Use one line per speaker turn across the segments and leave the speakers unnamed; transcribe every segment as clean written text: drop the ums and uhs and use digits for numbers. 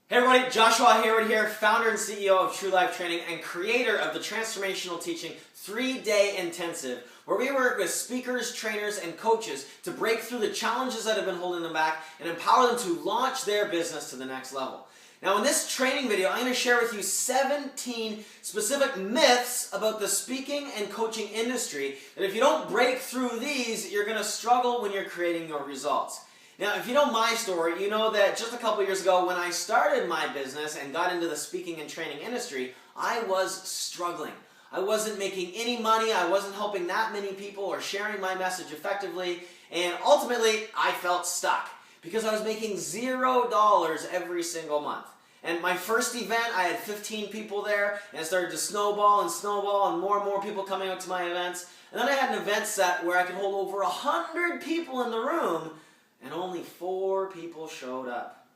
Hey everybody, Joshua Hayward here, founder and CEO of True Life Training and creator of the Transformational Teaching 3-Day Intensive, where we work with speakers, trainers, and coaches to break through the challenges that have been holding them back and empower them to launch their business to the next level. Now in this training video, I'm going to share with you 17 specific myths about the speaking and coaching industry that if you don't break through these, you're going to struggle when you're creating your results. Now, if you know my story, you know that just a couple years ago when I started my business and got into the speaking and training industry, I was struggling. I wasn't making any money, I wasn't helping that many people or sharing my message effectively, and ultimately I felt stuck because I was making $0 every single month. And my first event, I had 15 people there, and it started to snowball and more people coming out to my events. And then I had an event set where I could hold over 100 people in the room, and only 4 people showed up.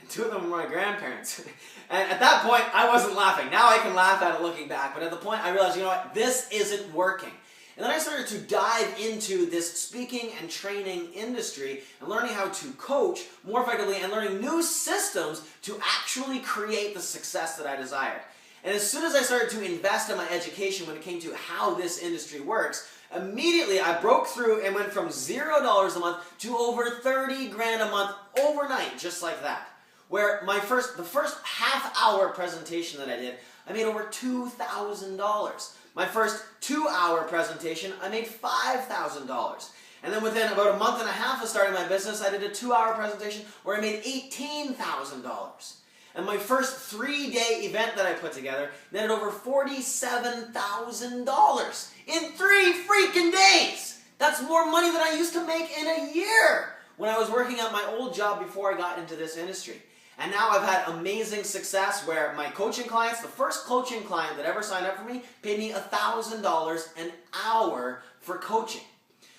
And 2 of them were my grandparents. And at that point, I wasn't laughing. Now I can laugh at it looking back. But at the point, I realized, you know what, this isn't working. And then I started to dive into this speaking and training industry and learning how to coach more effectively and learning new systems to actually create the success that I desired. And as soon as I started to invest in my education when it came to how this industry works, immediately I broke through and went from $0 a month to over 30 grand a month overnight, just like that. Where the first half-hour presentation that I did, I made over $2,000. My first 2-hour presentation, I made $5,000. And then within about a month and a half of starting my business, I did a 2-hour presentation where I made $18,000. And my first 3-day event that I put together netted over $47,000 in 3 freaking days. That's more money than I used to make in a year when I was working at my old job before I got into this industry. And now I've had amazing success where my coaching clients, the first coaching client that ever signed up for me, paid me $1,000 an hour for coaching.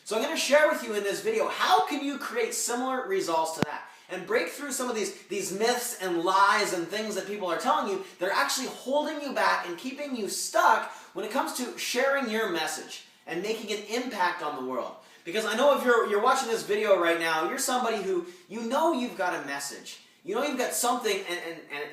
So I'm going to share with you in this video, how can you create similar results to that? And break through some of these myths and lies and things that people are telling you that are actually holding you back and keeping you stuck when it comes to sharing your message and making an impact on the world. Because I know if you're watching this video right now, you're somebody who, you know you've got a message. You know you've got something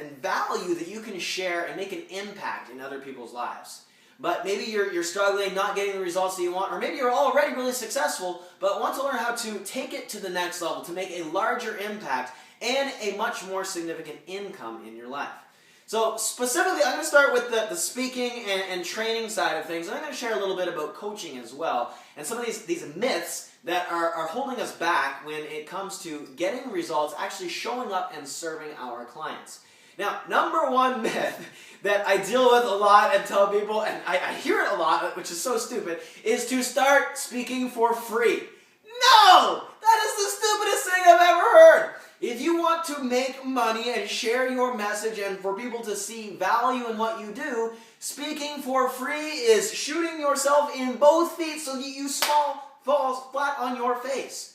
and value that you can share and make an impact in other people's lives. But maybe you're struggling, not getting the results that you want, or maybe you're already really successful, but want to learn how to take it to the next level, to make a larger impact and a much more significant income in your life. So specifically, I'm going to start with the speaking and training side of things, and I'm going to share a little bit about coaching as well, and some of these myths that are holding us back when it comes to getting results, actually showing up and serving our clients. Now, number one myth that I deal with a lot and tell people, and I hear it a lot, which is so stupid, is to start speaking for free. No! That is the stupidest thing I've ever heard. If you want to make money and share your message and for people to see value in what you do, speaking for free is shooting yourself in both feet so that you fall flat on your face.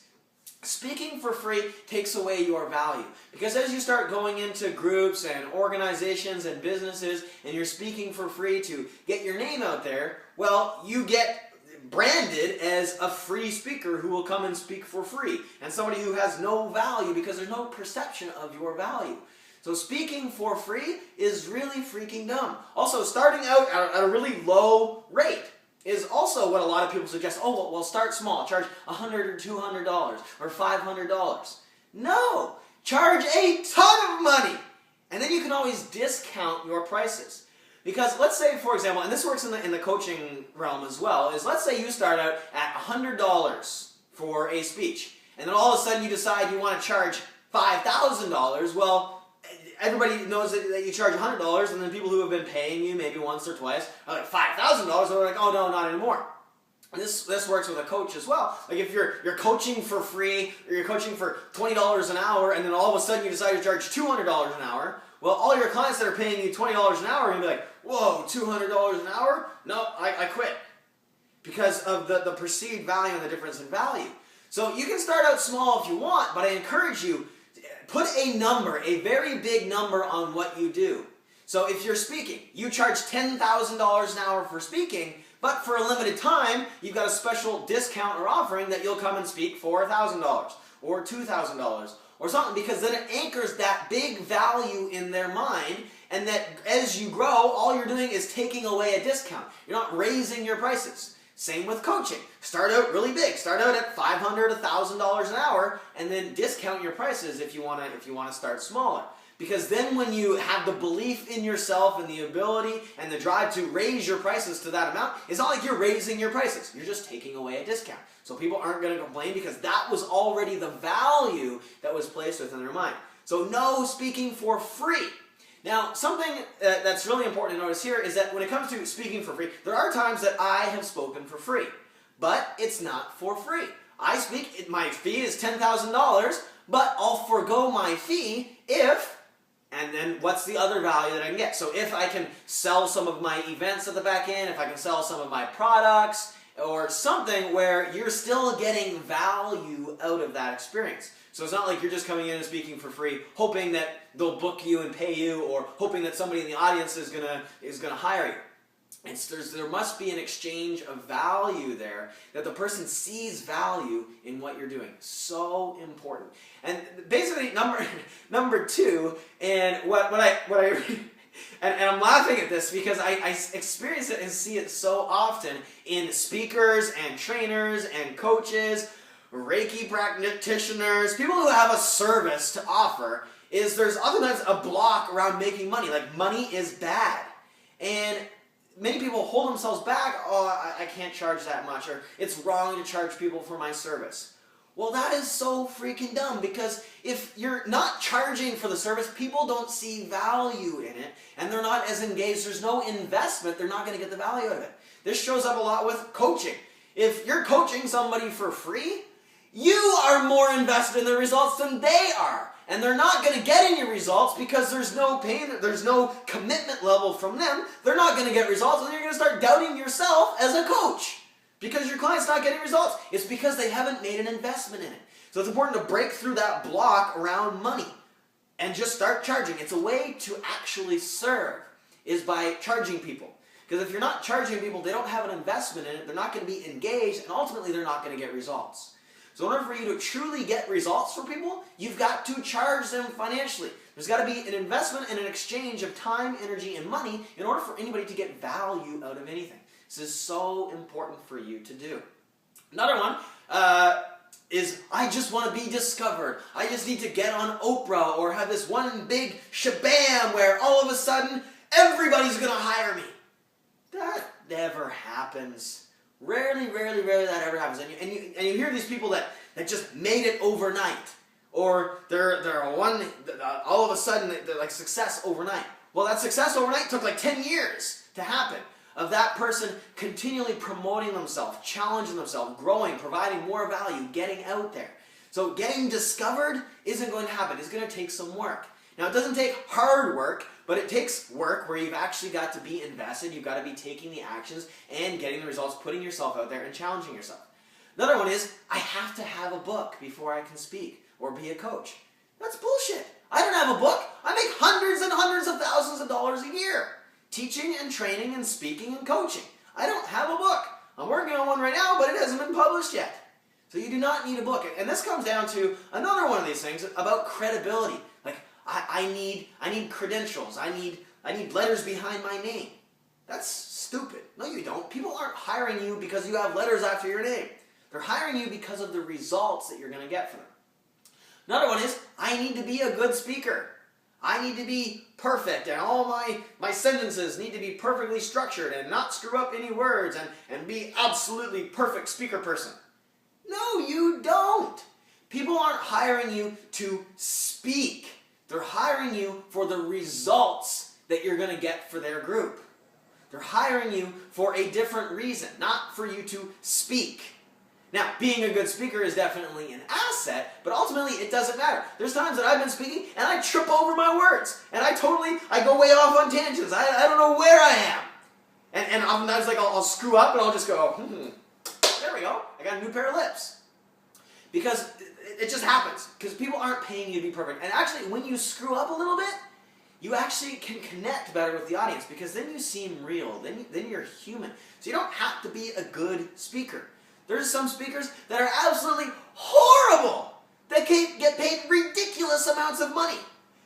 Speaking for free takes away your value, because as you start going into groups and organizations and businesses and you're speaking for free to get your name out there, well, you get branded as a free speaker who will come and speak for free, and somebody who has no value because there's no perception of your value. So speaking for free is really freaking dumb. Also, starting out at a really low rate is also what a lot of people suggest. Oh, well, start small. Charge $100 or $200 or $500. No! Charge a ton of money! And then you can always discount your prices. Because let's say, for example, and this works in the coaching realm as well, is let's say you start out at $100 for a speech, and then all of a sudden you decide you want to charge $5,000. Well, everybody knows that you charge $100, and then people who have been paying you maybe once or twice are like $5,000, they're like, oh no, not anymore. And this works with a coach as well. Like if you're coaching for free, or you're coaching for $20 an hour, and then all of a sudden you decide to charge $200 an hour, well, all your clients that are paying you $20 an hour are going to be like, whoa, $200 an hour? No, I quit. Because of the perceived value and the difference in value. So you can start out small if you want, but I encourage you, put a number, a very big number on what you do. So if you're speaking, you charge $10,000 an hour for speaking, but for a limited time, you've got a special discount or offering that you'll come and speak for $1,000 or $2,000 or something, because then it anchors that big value in their mind, and that as you grow, all you're doing is taking away a discount. You're not raising your prices. Same with coaching. Start out really big. Start out at $500, $1,000 an hour, and then discount your prices if you want to start smaller. Because then when you have the belief in yourself and the ability and the drive to raise your prices to that amount, it's not like you're raising your prices. You're just taking away a discount. So people aren't going to complain because that was already the value that was placed within their mind. So no speaking for free. Now, something that's really important to notice here is that when it comes to speaking for free, there are times that I have spoken for free, but it's not for free. I speak, my fee is $10,000, but I'll forego my fee if, and then what's the other value that I can get? So if I can sell some of my events at the back end, if I can sell some of my products, or something where you're still getting value out of that experience. So it's not like you're just coming in and speaking for free, hoping that they'll book you and pay you, or hoping that somebody in the audience is gonna hire you. There must be an exchange of value there, that the person sees value in what you're doing. So important. And basically, number two, and what I and I'm laughing at this because I experience it and see it so often in speakers and trainers and coaches, Reiki practitioners, people who have a service to offer, is there's oftentimes a block around making money. Like, money is bad. And many people hold themselves back. Oh, I can't charge that much, or it's wrong to charge people for my service. Well, that is so freaking dumb, because if you're not charging for the service, people don't see value in it, and they're not as engaged. There's no investment. They're not going to get the value out of it. This shows up a lot with coaching. If you're coaching somebody for free, you are more invested in the results than they are. And they're not going to get any results because there's no pain, there's no commitment level from them. They're not going to get results, and you're going to start doubting yourself as a coach because your client's not getting results. It's because they haven't made an investment in it. So it's important to break through that block around money and just start charging. It's a way to actually serve, is by charging people. Because if you're not charging people, they don't have an investment in it, they're not going to be engaged, and ultimately they're not going to get results. So in order for you to truly get results for people, you've got to charge them financially. There's got to be an investment and an exchange of time, energy, and money in order for anybody to get value out of anything. This is so important for you to do. Another one is, I just want to be discovered. I just need to get on Oprah or have this one big shabam where all of a sudden everybody's going to hire me. That never happens. Rarely that ever happens. And you hear these people that just made it overnight, or they're all of a sudden they're like success overnight. Well, that success overnight took like 10 years to happen, of that person continually promoting themselves, challenging themselves, growing, providing more value, getting out there. So getting discovered isn't going to happen. It's going to take some work. Now, it doesn't take hard work, but it takes work where you've actually got to be invested. You've got to be taking the actions and getting the results, putting yourself out there and challenging yourself. Another one is, I have to have a book before I can speak or be a coach. That's bullshit. I don't have a book. I make hundreds and hundreds of thousands of dollars a year teaching and training and speaking and coaching. I don't have a book. I'm working on one right now, but it hasn't been published yet. So you do not need a book. And this comes down to another one of these things about credibility. Like, I need credentials. I need letters behind my name. That's stupid. No, you don't. People aren't hiring you because you have letters after your name. They're hiring you because of the results that you're going to get from them. Another one is, I need to be a good speaker. I need to be perfect, and all my sentences need to be perfectly structured and not screw up any words, and be absolutely perfect speaker person. No, you don't. People aren't hiring you to speak. They're hiring you for the results that you're going to get for their group. They're hiring you for a different reason, not for you to speak. Now, being a good speaker is definitely an asset, but ultimately it doesn't matter. There's times that I've been speaking and I trip over my words, and I go way off on tangents. I don't know where I am. And oftentimes, like, I'll screw up and I'll just go, there we go, I got a new pair of lips. Because it just happens. Because people aren't paying you to be perfect. And actually, when you screw up a little bit, you actually can connect better with the audience, because then you seem real. Then you're human. So you don't have to be a good speaker. There's some speakers that are absolutely horrible. that get paid ridiculous amounts of money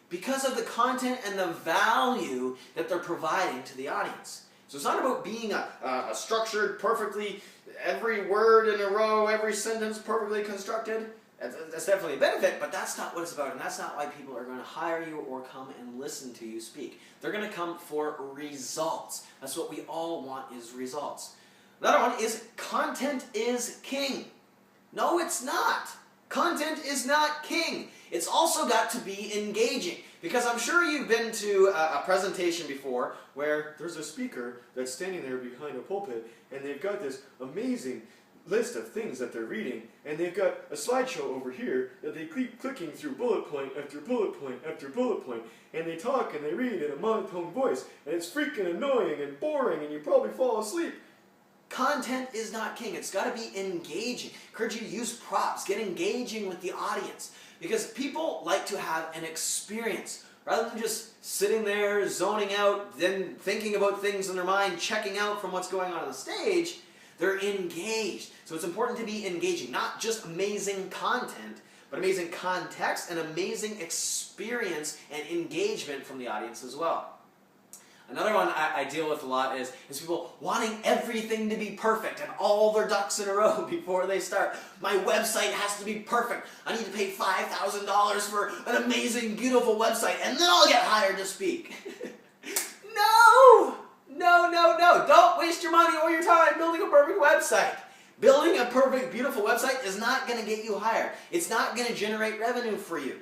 because of the content and the value that they're providing to the audience. So it's not about being a structured, perfectly, every word in a row, every sentence perfectly constructed. That's definitely a benefit, but that's not what it's about, and that's not why people are going to hire you or come and listen to you speak. They're going to come for results. That's what we all want, is results. Another one is content is king. No, it's not. Content is not king. It's also got to be engaging. Because I'm sure you've been to a presentation before where there's a speaker that's standing there behind a pulpit and they've got this amazing list of things that they're reading, and they've got a slideshow over here that they keep clicking through bullet point after bullet point after bullet point, and they talk and they read in a monotone voice, and it's freaking annoying and boring, and you probably fall asleep. Content is not king. It's got to be engaging. Encourage you to use props. Get engaging with the audience, because people like to have an experience rather than just sitting there zoning out, then thinking about things in their mind, checking out from what's going on the stage. They're engaged. So it's important to be engaging. Not just amazing content, but amazing context and amazing experience and engagement from the audience as well. Another one I deal with a lot is people wanting everything to be perfect and all their ducks in a row before they start. My website has to be perfect. I need to pay $5,000 for an amazing, beautiful website, and then I'll get hired to speak. No! No, no, no. Don't waste your money or your time building a perfect website. Building a perfect, beautiful website is not going to get you hired. It's not going to generate revenue for you.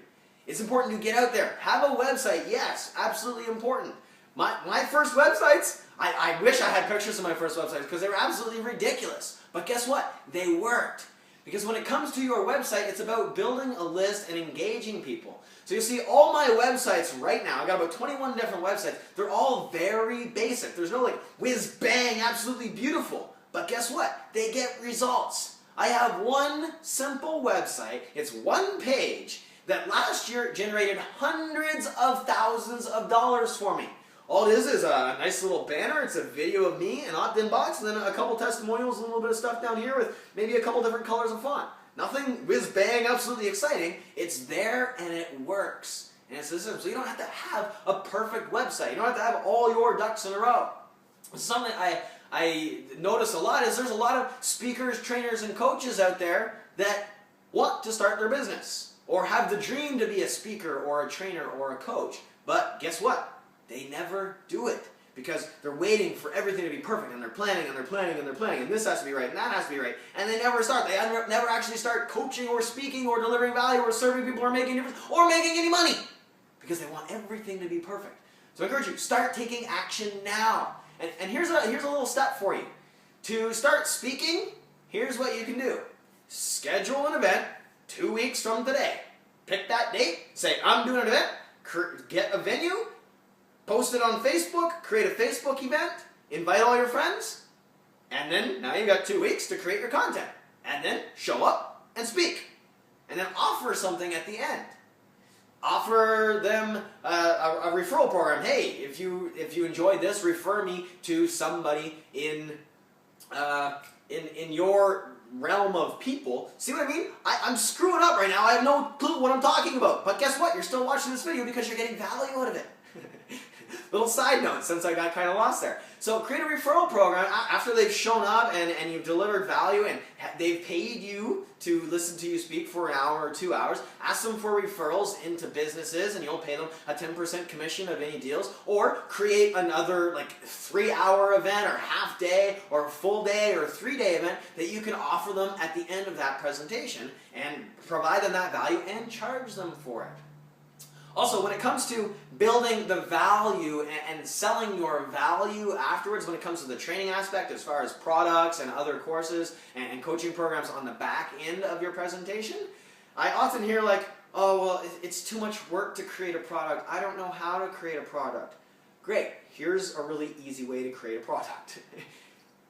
It's important to get out there. Have a website. Yes, absolutely important. My first websites, I wish I had pictures of my first websites because they were absolutely ridiculous. But guess what? They worked. Because when it comes to your website, it's about building a list and engaging people. So you see all my websites right now, I've got about 21 different websites. They're all very basic. There's no like whiz bang, absolutely beautiful. But guess what? They get results. I have one simple website. It's one page that last year generated hundreds of thousands of dollars for me. All it is a nice little banner. It's a video of me, an opt-in box, and then a couple testimonials, and a little bit of stuff down here with maybe a couple different colors of font. Nothing whiz-bang, absolutely exciting. It's there and it works. And it's this, so you don't have to have a perfect website. You don't have to have all your ducks in a row. Something I notice a lot is there's a lot of speakers, trainers, and coaches out there that want to start their business or have the dream to be a speaker or a trainer or a coach. But guess what? They never do it because they're waiting for everything to be perfect, and they're planning and they're planning and they're planning, and this has to be right and that has to be right, and they never start. They never actually start coaching or speaking or delivering value or serving people or making a difference or making any money because they want everything to be perfect. So I encourage you, start taking action now. And here's a little step for you. To start speaking, here's what you can do. Schedule an event 2 weeks from today. Pick that date, say I'm doing an event, get a venue, post it on Facebook, create a Facebook event, invite all your friends, and then now you've got 2 weeks to create your content. And then show up and speak. And then offer something at the end. Offer them a referral program. Hey, if you enjoyed this, refer me to somebody in your realm of people. See what I mean? I'm screwing up right now. I have no clue what I'm talking about. But guess what? You're still watching this video because you're getting value out of it. Little side note, since I got kind of lost there. So create a referral program after they've shown up and you've delivered value and they've paid you to listen to you speak for an hour or 2 hours. Ask them for referrals into businesses and you'll pay them a 10% commission of any deals. Or create another like 3-hour event or half day or full day or 3-day event that you can offer them at the end of that presentation and provide them that value and charge them for it. Also, when it comes to building the value and selling your value afterwards, when it comes to the training aspect as far as products and other courses and coaching programs on the back end of your presentation, I often hear like, oh, well, it's too much work to create a product. I don't know how to create a product. Great. Here's a really easy way to create a product.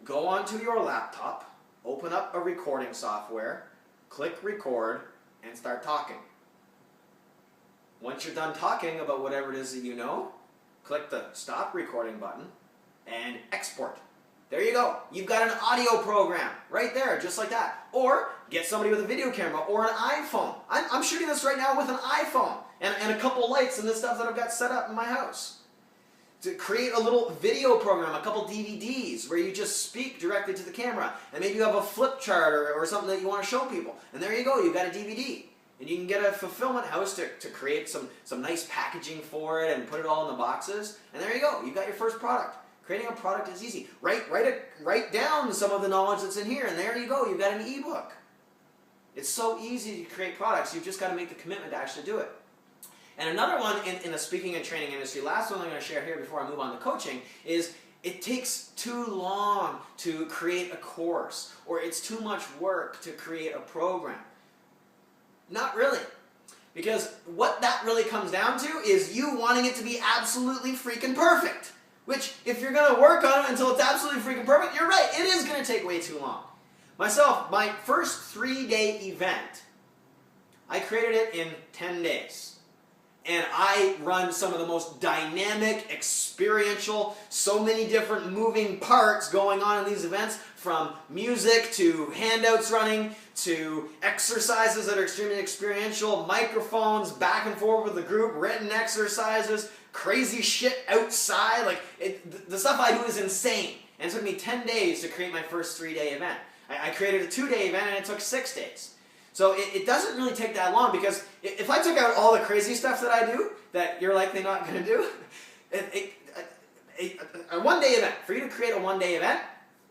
Go onto your laptop, open up a recording software, click record, and start talking. Once you're done talking about whatever it is that you know, click the stop recording button and export. There you go. You've got an audio program right there, just like that. Or get somebody with a video camera or an iPhone. I'm shooting this right now with an iPhone and a couple lights and the stuff that I've got set up in my house. To create a little video program, a couple DVDs where you just speak directly to the camera. And maybe you have a flip chart or something that you want to show people. And there you go, you've got a DVD. And you can get a fulfillment house to create some nice packaging for it and put it all in the boxes. And there you go, you've got your first product. Creating a product is easy. Write down some of the knowledge that's in here, and there you go, you've got an ebook. It's so easy to create products, you've just got to make the commitment to actually do it. And another one in the speaking and training industry, last one I'm going to share here before I move on to coaching, is it takes too long to create a course, or it's too much work to create a program. Not really. Because what that really comes down to is you wanting it to be absolutely freaking perfect. Which, if you're going to work on it until it's absolutely freaking perfect, you're right, it is going to take way too long. Myself, my first 3-day event, I created it in 10 days. And I run some of the most dynamic, experiential, so many different moving parts going on in these events, from music to handouts running to exercises that are extremely experiential, microphones, back and forth with the group, written exercises, crazy shit outside. The stuff I do is insane. And it took me 10 days to create my first 3-day event. I created a 2-day event and it took 6 days. So it doesn't really take that long, because if I took out all the crazy stuff that I do, that you're likely not going to do, a 1-day event, for you to create a 1-day event,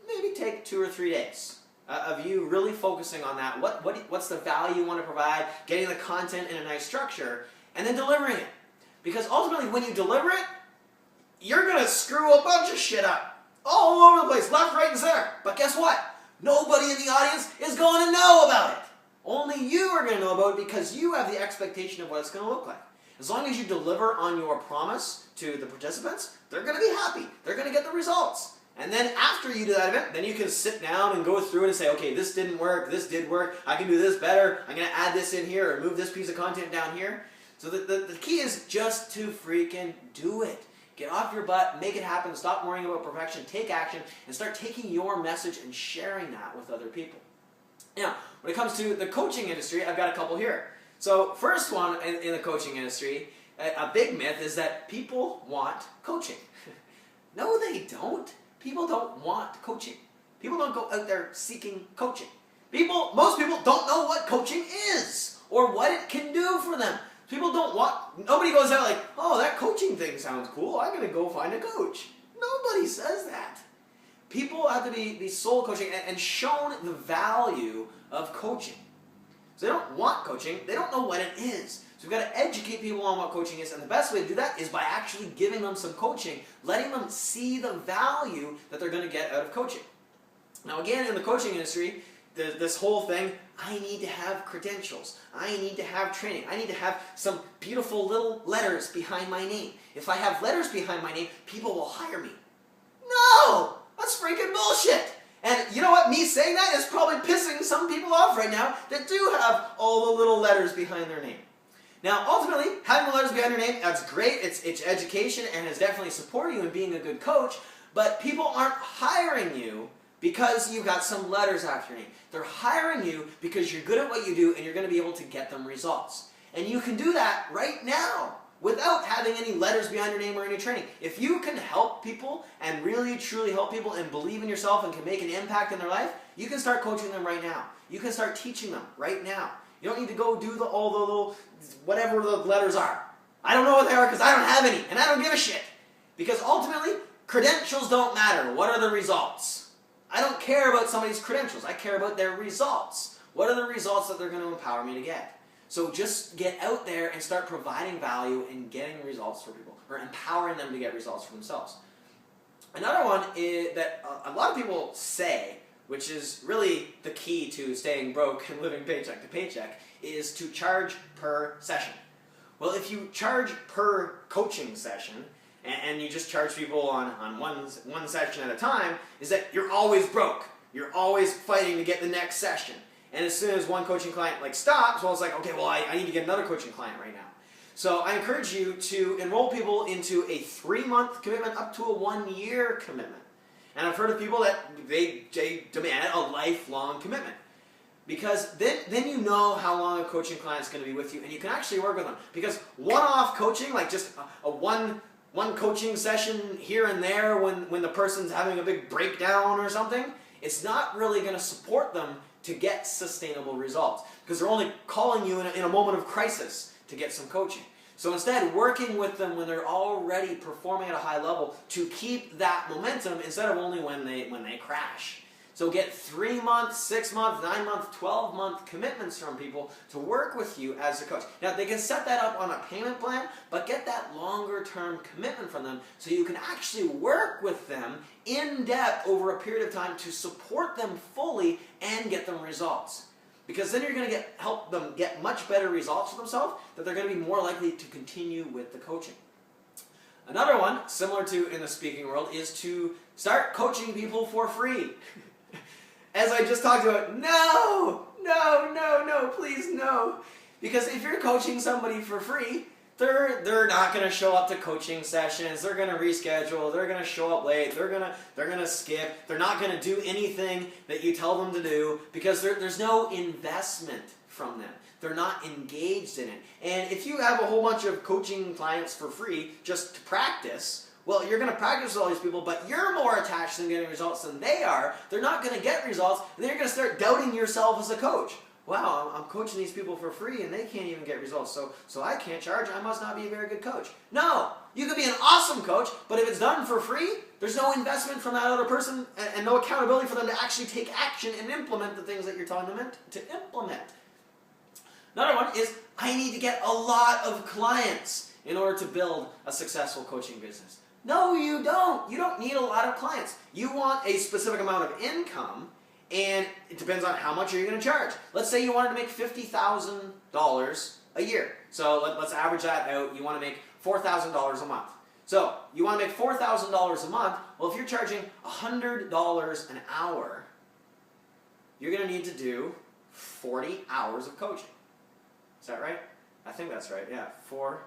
maybe take 2 or 3 days of you really focusing on that. What's the value you want to provide, getting the content in a nice structure, and then delivering it. Because ultimately, when you deliver it, you're going to screw a bunch of shit up. All over the place, left, right, and center. But guess what? Nobody in the audience is going to know about it. Only you are going to know about it, because you have the expectation of what it's going to look like. As long as you deliver on your promise to the participants, they're going to be happy. They're going to get the results. And then after you do that event, then you can sit down and go through it and say, okay, this didn't work, this did work, I can do this better, I'm going to add this in here or move this piece of content down here. So the key is just to freaking do it. Get off your butt, make it happen, stop worrying about perfection, take action, and start taking your message and sharing that with other people. Now, when it comes to the coaching industry, I've got a couple here. So, first one in the coaching industry, a big myth is that people want coaching. No, they don't. People don't want coaching. People don't go out there seeking coaching. Most people don't know what coaching is or what it can do for them. Nobody goes out like, oh, that coaching thing sounds cool, I'm going to go find a coach. Nobody says that. People have to be sold coaching and shown the value of coaching. So they don't want coaching, they don't know what it is. So we've got to educate people on what coaching is, and the best way to do that is by actually giving them some coaching, letting them see the value that they're going to get out of coaching. Now again, in the coaching industry, this whole thing, I need to have credentials, I need to have training, I need to have some beautiful little letters behind my name. If I have letters behind my name, people will hire me. No! That's freaking bullshit! And you know what? Me saying that is probably pissing some people off right now that do have all the little letters behind their name. Now, ultimately, having the letters behind your name, that's great. It's education and has definitely supported you in being a good coach, but people aren't hiring you because you've got some letters after your name. They're hiring you because you're good at what you do and you're going to be able to get them results. And you can do that right now without having any letters behind your name or any training. If you can help people and really truly help people and believe in yourself and can make an impact in their life, you can start coaching them right now. You can start teaching them right now. You don't need to go do all the little, whatever the letters are. I don't know what they are because I don't have any and I don't give a shit. Because ultimately, credentials don't matter. What are the results? I don't care about somebody's credentials. I care about their results. What are the results that they're going to empower me to get? So just get out there and start providing value and getting results for people, or empowering them to get results for themselves. Another one is that a lot of people say, which is really the key to staying broke and living paycheck to paycheck, is to charge per session. Well, if you charge per coaching session, and you just charge people on one session at a time, is that you're always broke. You're always fighting to get the next session. And as soon as one coaching client stops, well, it's like, okay, well, I need to get another coaching client right now. So I encourage you to enroll people into a 3-month commitment up to a 1-year commitment. And I've heard of people that they demand a lifelong commitment. Because then you know how long a coaching client is going to be with you, and you can actually work with them. Because one-off coaching, like just a one coaching session here and there when the person's having a big breakdown or something, it's not really going to support them to get sustainable results. Because they're only calling you in a moment of crisis to get some coaching. So instead, working with them when they're already performing at a high level to keep that momentum instead of only when they crash. So get 3 month, 6 month, 9 month, 12 month commitments from people to work with you as a coach. Now they can set that up on a payment plan, but get that longer term commitment from them so you can actually work with them in depth over a period of time to support them fully and get them results. Because then you're going to help them get much better results for themselves, that they're going to be more likely to continue with the coaching. Another one, similar to in the speaking world, is to start coaching people for free. As I just talked about, no, please no. Because if you're coaching somebody for free, they're not going to show up to coaching sessions. They're going to reschedule. They're going to show up late. They're going to skip. They're not going to do anything that you tell them to do because there's no investment from them. They're not engaged in it. And if you have a whole bunch of coaching clients for free just to practice, well, you're going to practice with all these people, but you're more attached to getting results than they are. They're not going to get results, and then you're going to start doubting yourself as a coach. Wow, I'm coaching these people for free, and they can't even get results, so I can't charge. I must not be a very good coach. No, you could be an awesome coach, but if it's done for free, there's no investment from that other person and no accountability for them to actually take action and implement the things that you're telling them to implement. Another one is, I need to get a lot of clients in order to build a successful coaching business. No, you don't. You don't need a lot of clients. You want a specific amount of income, and it depends on how much you're going to charge. Let's say you wanted to make $50,000 a year. So let's average that out. You want to make $4,000 a month. So you want to make $4,000 a month. Well, if you're charging $100 an hour, you're going to need to do 40 hours of coaching. Is that right? I think that's right. Yeah, four.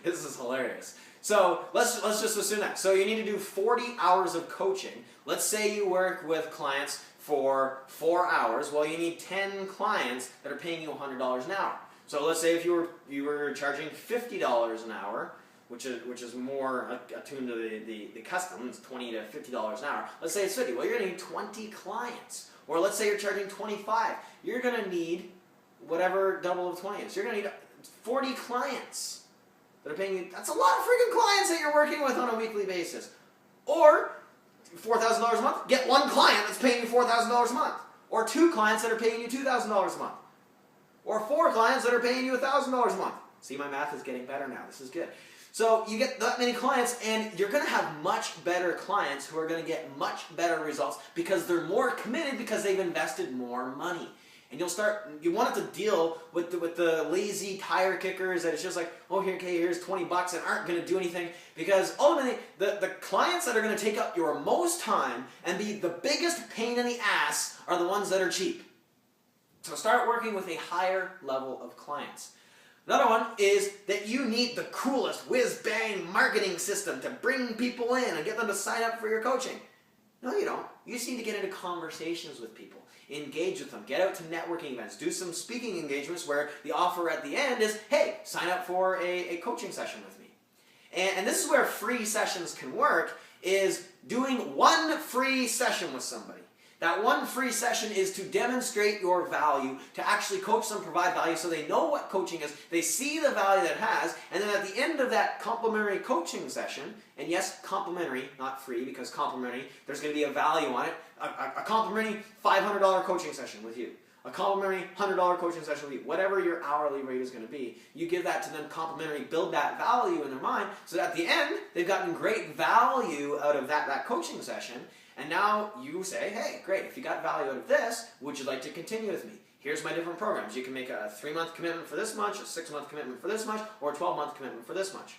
This is hilarious. So let's just assume that. So you need to do 40 hours of coaching. Let's say you work with clients for 4 hours. Well, you need 10 clients that are paying you $100 an hour. So let's say if you were charging $50 an hour, which is more attuned to the custom, it's $20 to $50 an hour. Let's say it's 50. Well, you're going to need 20 clients. Or let's say you're charging 25. You're going to need whatever double of 20 is. You're going to need 40 clients that are paying you. That's a lot of freaking clients that you're working with on a weekly basis. Or $4,000 a month, get one client that's paying you $4,000 a month. Or 2 clients that are paying you $2,000 a month. Or 4 clients that are paying you $1,000 a month. See, my math is getting better now. This is good. So you get that many clients, and you're going to have much better clients who are going to get much better results because they're more committed because they've invested more money. And you want it to deal with the lazy tire kickers that it's just like, oh, here's 20 bucks and aren't going to do anything. Because ultimately, the clients that are going to take up your most time and be the biggest pain in the ass are the ones that are cheap. So start working with a higher level of clients. Another one is that you need the coolest whiz-bang marketing system to bring people in and get them to sign up for your coaching. No, you don't. You just need to get into conversations with people. Engage with them. Get out to networking events. Do some speaking engagements where the offer at the end is, hey, sign up for a coaching session with me. And this is where free sessions can work, is doing one free session with somebody. That one free session is to demonstrate your value, to actually coach them, provide value so they know what coaching is, they see the value that it has, and then at the end of that complimentary coaching session, and yes, complimentary, not free, because complimentary, there's going to be a value on it, a complimentary $500 coaching session with you, a complimentary $100 coaching session with you, whatever your hourly rate is going to be, you give that to them complimentary, build that value in their mind, so that at the end, they've gotten great value out of that coaching session. And now you say, hey, great, if you got value out of this, would you like to continue with me? Here's my different programs. You can make a 3-month commitment for this much, a 6-month commitment for this much, or a 12-month commitment for this much.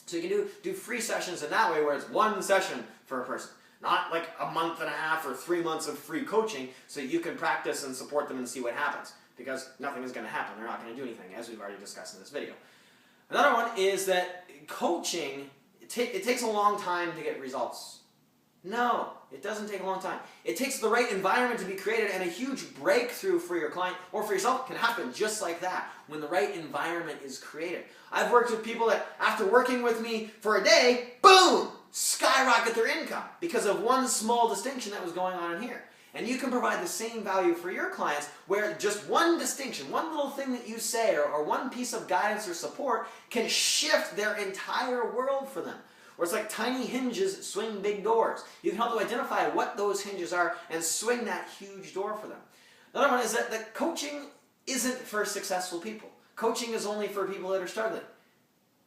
So you can do free sessions in that way where it's one session for a person. Not like a month and a half or 3 months of free coaching so you can practice and support them and see what happens. Because nothing is going to happen. They're not going to do anything, as we've already discussed in this video. Another one is that coaching, it takes a long time to get results. No, It doesn't take a long time. It takes the right environment to be created, and a huge breakthrough for your client or for yourself can happen just like that when the right environment is created. I've worked with people that after working with me for a day, boom, skyrocket their income because of one small distinction that was going on in here. And you can provide the same value for your clients where just one distinction, one little thing that you say or one piece of guidance or support can shift their entire world for them. Or it's like tiny hinges swing big doors. You can help them identify what those hinges are and swing that huge door for them. Another one is that coaching isn't for successful people. Coaching is only for people that are struggling.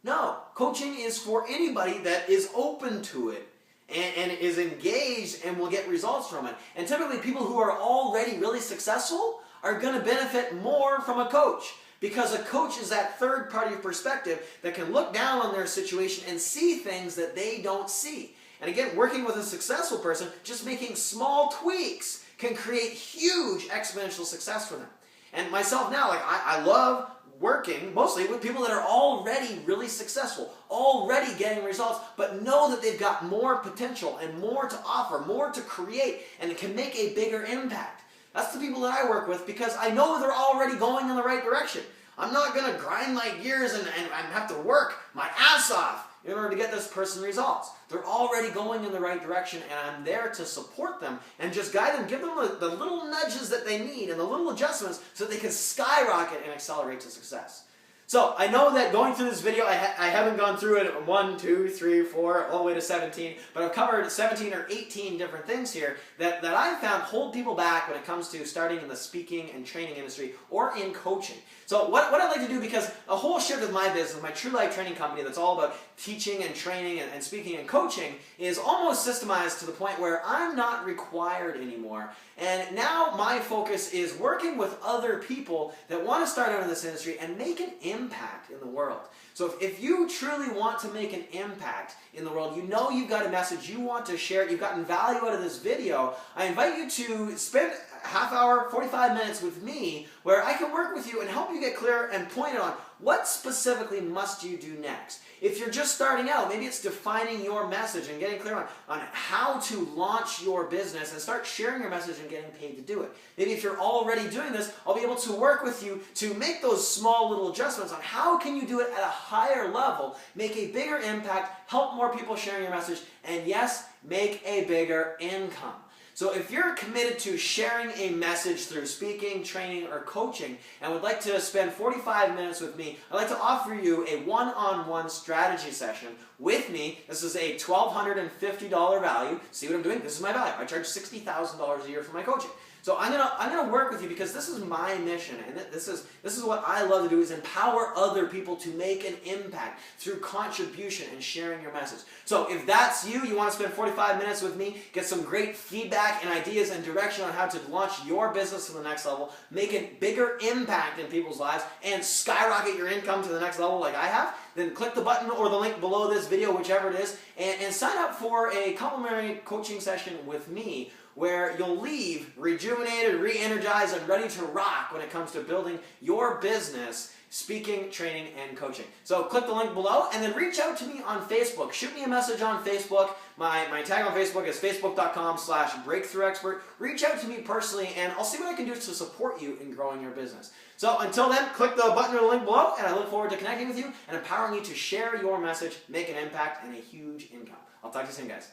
No, coaching is for anybody that is open to it and is engaged and will get results from it. And typically people who are already really successful are going to benefit more from a coach. Because a coach is that third party perspective that can look down on their situation and see things that they don't see. And again, working with a successful person, just making small tweaks can create huge exponential success for them. And myself now, I love working mostly with people that are already really successful, already getting results, but know that they've got more potential and more to offer, more to create, and it can make a bigger impact. That's the people that I work with because I know they're already going in the right direction. I'm not going to grind my gears and have to work my ass off in order to get this person results. They're already going in the right direction, and I'm there to support them and just guide them, give them the little nudges that they need and the little adjustments so that they can skyrocket and accelerate to success. So I know that going through this video, I haven't gone through it 1, 2, 3, 4, all the way to 17, but I've covered 17 or 18 different things here that I've found hold people back when it comes to starting in the speaking and training industry or in coaching. So what I'd like to do, because a whole shift of my business, my True Life training company that's all about teaching and training and speaking and coaching, is almost systemized to the point where I'm not required anymore. And now my focus is working with other people that want to start out in this industry and make an impact in the world. So if you truly want to make an impact in the world, you know you've got a message you want to share, you've gotten value out of this video, I invite you to spend a half hour, 45 minutes with me where I can work with you and help you get clear and pointed on what specifically must you do next. If you're just starting out, maybe it's defining your message and getting clear on how to launch your business and start sharing your message and getting paid to do it. Maybe if you're already doing this, I'll be able to work with you to make those small little adjustments on how can you do it at a higher level, make a bigger impact, help more people sharing your message, and yes, make a bigger income. So if you're committed to sharing a message through speaking, training, or coaching, and would like to spend 45 minutes with me, I'd like to offer you a one-on-one strategy session with me. This is a $1,250 value. See what I'm doing? This is my value. I charge $60,000 a year for my coaching. So I'm gonna work with you because this is my mission, and this is what I love to do, is empower other people to make an impact through contribution and sharing your message. So if that's you, you want to spend 45 minutes with me, get some great feedback and ideas and direction on how to launch your business to the next level, make a bigger impact in people's lives, and skyrocket your income to the next level like I have, then click the button or the link below this video, whichever it is, and sign up for a complimentary coaching session with me, where you'll leave rejuvenated, re-energized, and ready to rock when it comes to building your business, speaking, training, and coaching. So click the link below and then reach out to me on Facebook. Shoot me a message on Facebook. My tag on Facebook is facebook.com/breakthroughexpert. Reach out to me personally and I'll see what I can do to support you in growing your business. So until then, click the button or the link below, and I look forward to connecting with you and empowering you to share your message, make an impact, and a huge income. I'll talk to you soon, guys.